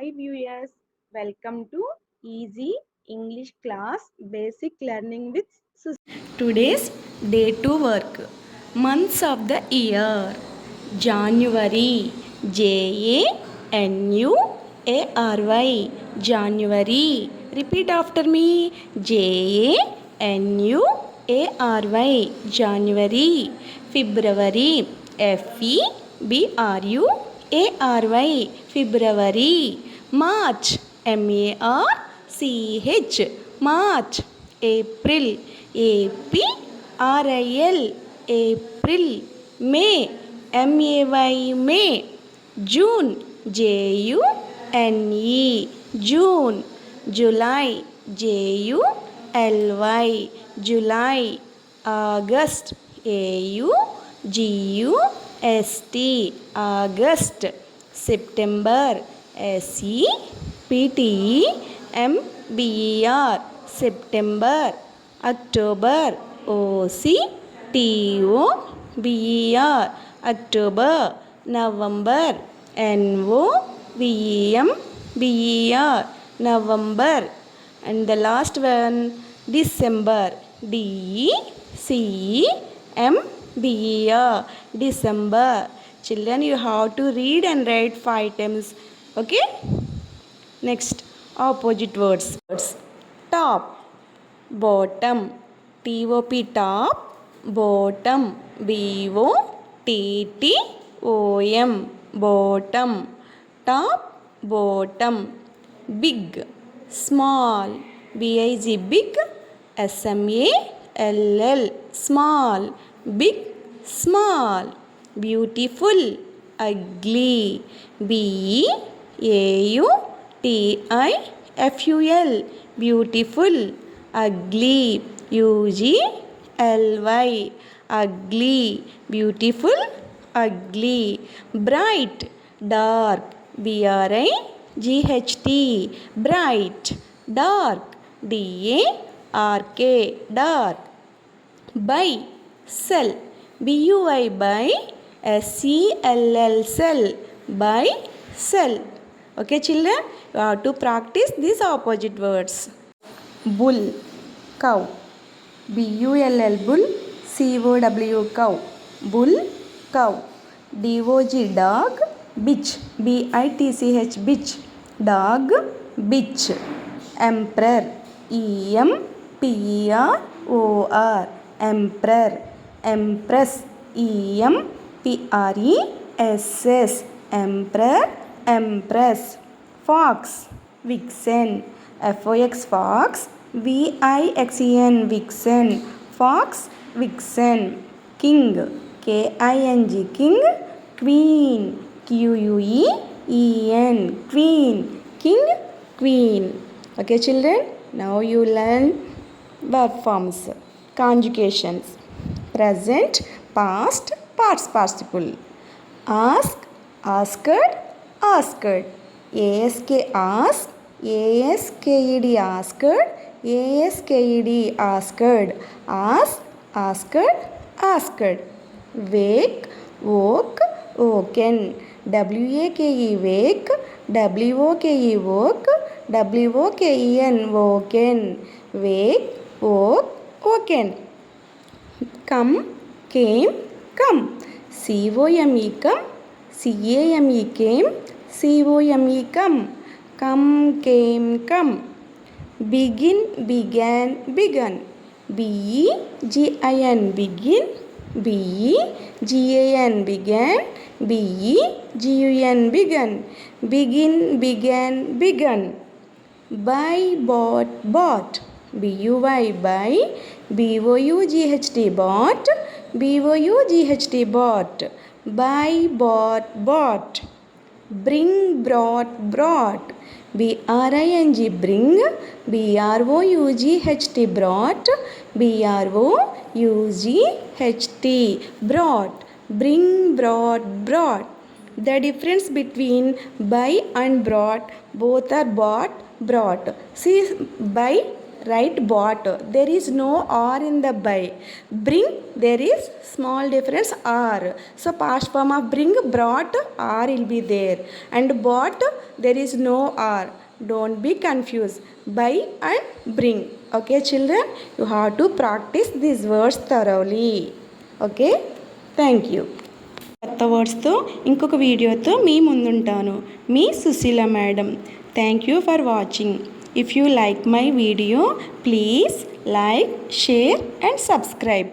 Hi viewers, welcome to Easy English Class Basic Learning with Sus. Today's day to work. Months of the year. January. January. January. Repeat after me. January. January. February. February. February. March. March. March. April. April. April. May. May. June. June. June. July. July. July. August. August. August. September. September. September. October. October. October. November. November. November. And the last one, December. December. Children, you have to read and write 5 times. Okay? Next, opposite words. Top. Bottom. T-O-P. Top. Bottom. B-O-T-T-O-M. Bottom. Top. Bottom. Big. Small. B-I-G. Big. S-M-A-L-L. Small. Big. Small. Beautiful. Ugly. B-A-U-T-I-F-U-L. Beautiful. Ugly. U-G-L-Y. Ugly. Beautiful. Ugly. Bright. Dark. B-R-I-G-H-T. Bright. Dark. D-A-R-K. Dark. Buy. Sell. B-U-I. Buy. S-E-L-L. Sell. Buy. Sell. Okay children, you have to practice these opposite words. Bull. Cow. B-U-L-L. Bull. C-O-W. Cow. Bull. Cow. D-O-G. Dog. Bitch. B-I-T-C-H. Bitch. Dog. Bitch. Emperor. E-M-P-E-R-O-R. Emperor. Empress. E-M-P-R-E-S-S. Emperor. Empress. Fox. Vixen. F-O-X. Fox. V-I-X-E-N. Vixen. Fox. Vixen. King. K-I-N-G. King. Queen. Q-U-E-E-N. Queen. King. Queen. Okay children, now you learn verb forms. Conjugations. Present, past, past participle. Ask, asked, asked. Ask, ask. A-S-K-E-D. Asked. A-S-K-E-D. Asked. Ask, asked, asked. Wake, woke, woken. W-A-K-E. Wake. W-O-K-E. Woke. W-O-K-E-N. Woken. Wake, woke, woken. Come, came, come. C-O-M-E. Come. C-A-M-E. Came. C-O-M-E. Come. Come, came, come. Begin, began, begun. B-E-G-I-N. Begin. B-E-G-A-N. Began. B-E-G-U-N. Begun. Begin, began, begun. Buy, bought, bought. B-U-Y. Buy. B-O-U-G-H-T. Bought. B-O-U-G-H-T. Bought. Buy, bought, bought. Bring, brought, brought. B-R-I-N-G. Bring. B-R-O-U-G-H-T. Brought. B-R-O-U-G-H-T. Brought. Bring, brought, brought. The difference between buy and brought, both are bought, brought. See, buy write bought. There is no R in the buy. Bring, there is small difference R. So past form of bring, brought, R will be there. And bought, there is no R. Don't be confused. Buy and bring. Okay children, you have to practice these words thoroughly. Okay, thank you. కొత్త వర్డ్స్తో ఇంకొక వీడియోతో మీ ముందుంటాను. మీ Sushila madam. Thank you for watching. If you like my video, please like, share and subscribe.